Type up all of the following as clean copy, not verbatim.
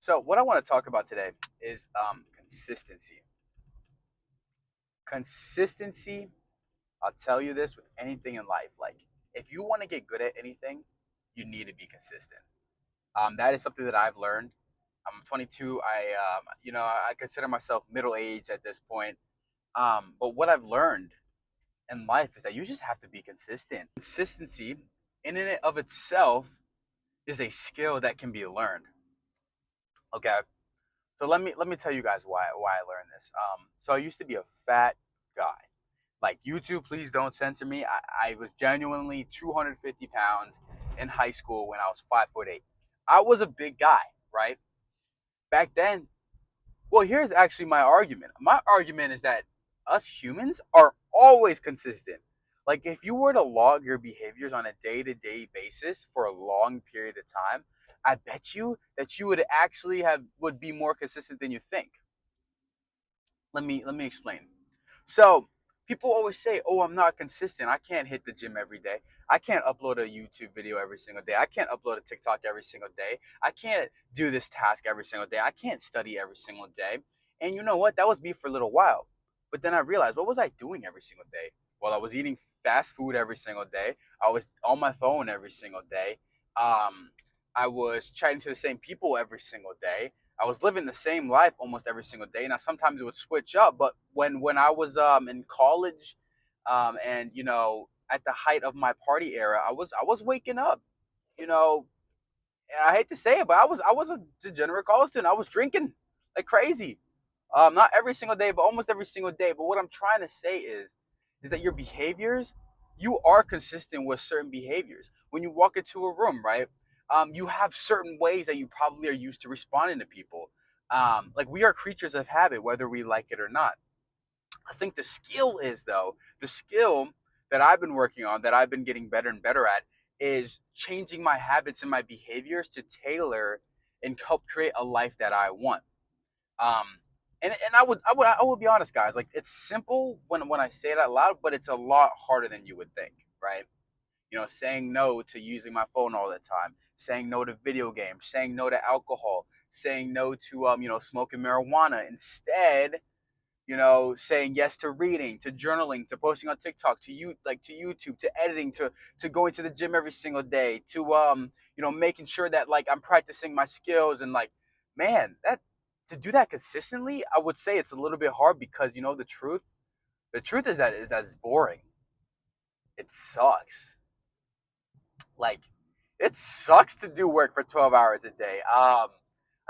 So what I want to talk about today is consistency. Consistency. I'll tell you this with anything in life. Like if you want to get good at anything, you need to be consistent. That is something that I've learned. I'm 22. I consider myself middle aged at this point. But what I've learned in life is that you just have to be consistent. Consistency, in and of itself, is a skill that can be learned. Okay, so let me tell you guys why I learned this. So I used to be a fat guy. Like YouTube, please don't censor me. I was genuinely 250 pounds in high school when I was 5'8". I was a big guy, right? Back then. Well, here's actually my argument. My argument is that us humans are always consistent. Like if you were to log your behaviors on a day-to-day basis for a long period of time, I bet you that you would actually have would be more consistent than you think. Let me explain. So people always say, "Oh, I'm not consistent. I can't hit the gym every day. I can't upload a YouTube video every single day. I can't upload a TikTok every single day. I can't do this task every single day. I can't study every single day." And you know what? That was me for a little while. But then I realized, what was I doing every single day? Well, I was eating fast food every single day. I was on my phone every single day. Um, I was chatting to the same people every single day. I was living the same life almost every single day. Now sometimes it would switch up, but when I was in college, and at the height of my party era, I was waking up. You know, and I hate to say it, but I was a degenerate college student. I was drinking like crazy. Not every single day, but almost every single day. But what I'm trying to say is that your behaviors, you are consistent with certain behaviors. When you walk into a room, right? You have certain ways that you probably are used to responding to people. Like we are creatures of habit, whether we like it or not. I think the skill is though the skill that I've been working on, that I've been getting better and better at, is changing my habits and my behaviors to tailor and help create a life that I want. Um, and I would be honest, guys. Like it's simple when I say it out loud, but it's a lot harder than you would think, right? Saying no to using my phone all the time, saying no to video games, saying no to alcohol, saying no to smoking marijuana. Instead, saying yes to reading, to journaling, to posting on TikTok, to YouTube, to editing, to going to the gym every single day, to making sure that like I'm practicing my skills and like, man, that to do that consistently, I would say it's a little bit hard because the truth is that it's boring. It sucks. Like, it sucks to do work for 12 hours a day. I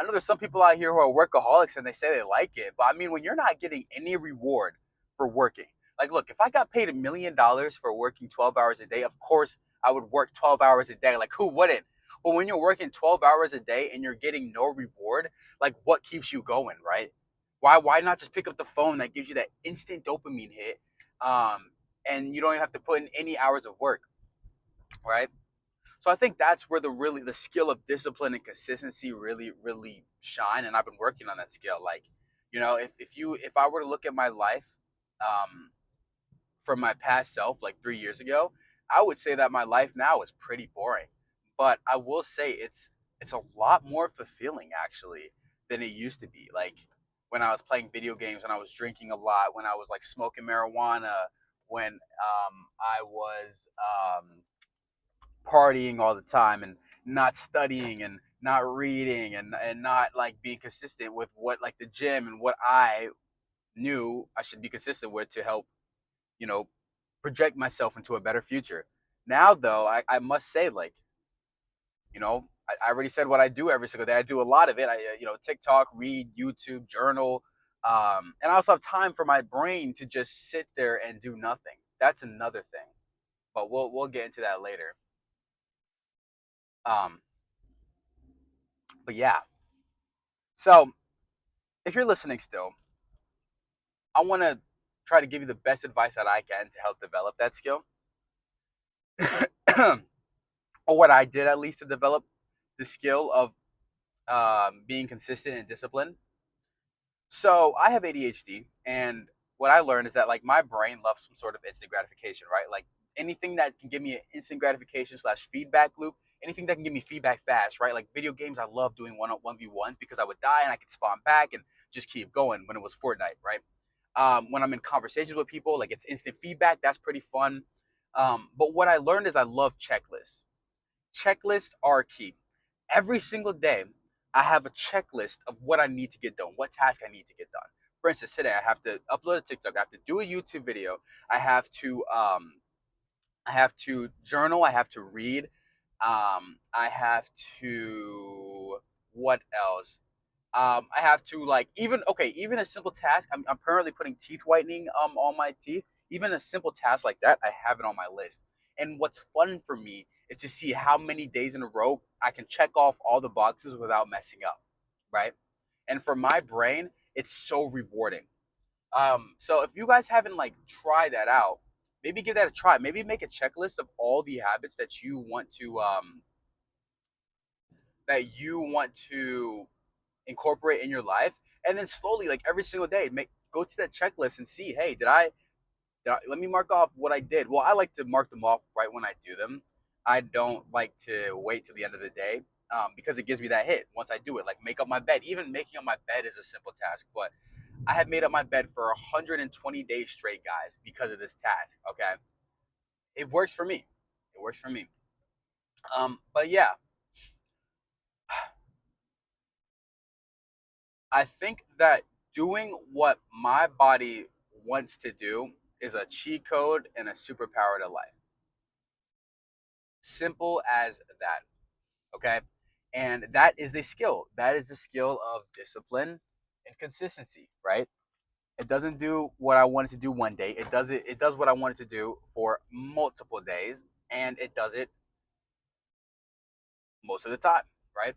know there's some people out here who are workaholics and they say they like it, but I mean, when you're not getting any reward for working, like, look, if I got paid $1 million for working 12 hours a day, of course I would work 12 hours a day. Like, who wouldn't? But when you're working 12 hours a day and you're getting no reward, like, what keeps you going, right? Why not just pick up the phone that gives you that instant dopamine hit, um, and you don't even have to put in any hours of work, right? So I think that's where the skill of discipline and consistency really really shine, and I've been working on that skill. Like, if I were to look at my life, um, from my past self, like 3 years ago, I would say that my life now is pretty boring. But I will say it's a lot more fulfilling actually than it used to be. Like when I was playing video games, when I was drinking a lot, when I was like smoking marijuana, when I was partying all the time and not studying and not reading and not like being consistent with what like the gym and what I knew I should be consistent with to help, you know, project myself into a better future. Now though, I must say like, I already said what I do every single day. I do a lot of it. TikTok, read, YouTube, journal. And I also have time for my brain to just sit there and do nothing. That's another thing. But we'll get into that later. Um, but yeah. So if you're listening still, I want to try to give you the best advice that I can to help develop that skill, or what I did at least to develop the skill of being consistent and disciplined. So I have ADHD, and what I learned is that like my brain loves some sort of instant gratification, right? Like anything that can give me an instant gratification slash feedback loop anything that can give me feedback fast, right? Like video games, I love doing 1v1s because I would die and I could spawn back and just keep going when it was Fortnite, right? When I'm in conversations with people, like it's instant feedback. That's pretty fun. But what I learned is I love checklists. Checklists are key. Every single day, I have a checklist of what I need to get done, what task I need to get done. For instance, today I have to upload a TikTok, I have to do a YouTube video, I have to journal, I have to read, I have to what else? I have to like even a simple task. I'm currently putting teeth whitening on my teeth. Even a simple task like that, I have it on my list. And what's fun for me is to see how many days in a row I can check off all the boxes without messing up, right? And for my brain, it's so rewarding. So if you guys haven't like tried that out, maybe give that a try. Maybe make a checklist of all the habits that you want to incorporate in your life, and then slowly, like every single day, make go to that checklist and see, hey, did I let me mark off what I did. Well, I like to mark them off right when I do them. I don't like to wait till the end of the day, because it gives me that hit once I do it. Like make up my bed. Even making up my bed is a simple task, but I have made up my bed for 120 days straight, guys, because of this task. Okay, it works for me. It works for me. But yeah, I think that doing what my body wants to do is a cheat code and a superpower to life. Simple as that. Okay. And that is the skill. That is the skill of discipline and consistency, right? It doesn't do what I wanted to do one day. It does what I wanted to do for multiple days, and it does it most of the time, right?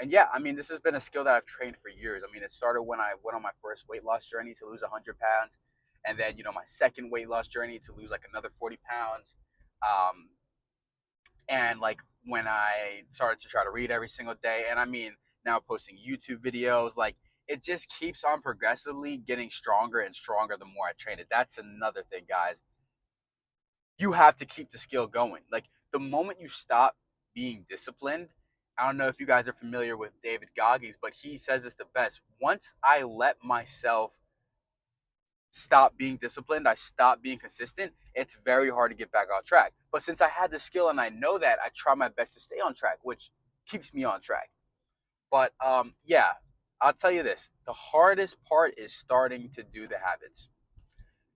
And yeah, I mean, this has been a skill that I've trained for years. I mean, it started when I went on my first weight loss journey to lose 100 pounds, and then my second weight loss journey to lose like another 40 pounds, um, and like when I started to try to read every single day, and I mean now posting YouTube videos, like it just keeps on progressively getting stronger and stronger the more I train it. That's another thing, guys. You have to keep the skill going. Like the moment you stop being disciplined, I don't know if you guys are familiar with David Goggins, but he says this the best. Once I let myself stop being disciplined, I stop being consistent, it's very hard to get back on track. But since I had the skill and I know that, I try my best to stay on track, which keeps me on track. But yeah, I'll tell you this: the hardest part is starting to do the habits.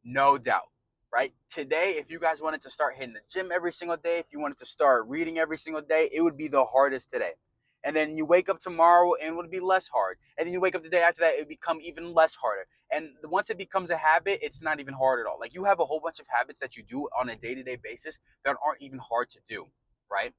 No doubt, right? Today, if you guys wanted to start hitting the gym every single day, if you wanted to start reading every single day, it would be the hardest today. And then you wake up tomorrow and it would be less hard. And then you wake up the day after that, it would become even less harder. And once it becomes a habit, it's not even hard at all. Like you have a whole bunch of habits that you do on a day-to-day basis that aren't even hard to do, right?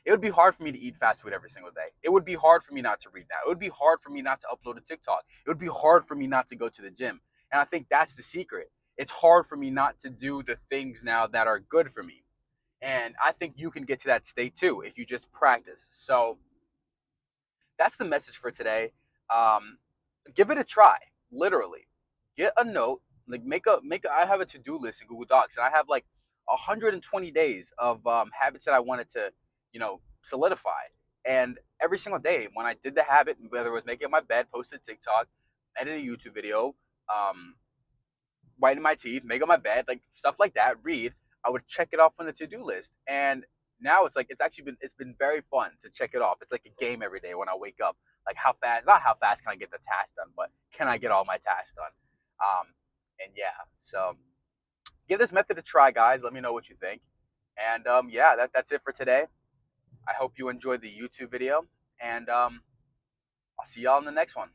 It would be hard for me to eat fast food every single day. It would be hard for me not to read now. It would be hard for me not to upload a TikTok. It would be hard for me not to go to the gym. And I think that's the secret. It's hard for me not to do the things now that are good for me. And I think you can get to that state too if you just practice. So that's the message for today. Um, Give it a try. Literally, get a note. Like make a. I have a to do list in Google Docs, and I have like 120 days of habits that I wanted to, solidify. And every single day, when I did the habit, whether it was making my bed, posted TikTok, edit a YouTube video, um, whiten my teeth, make up my bed, like stuff like that, read, I would check it off on the to-do list. And now it's like it's been very fun to check it off. It's like a game every day when I wake up. Like not how fast can I get the task done, but can I get all my tasks done? And yeah, so give this method a try, guys. Let me know what you think. And yeah, that's it for today. I hope you enjoyed the YouTube video, and I'll see y'all in the next one.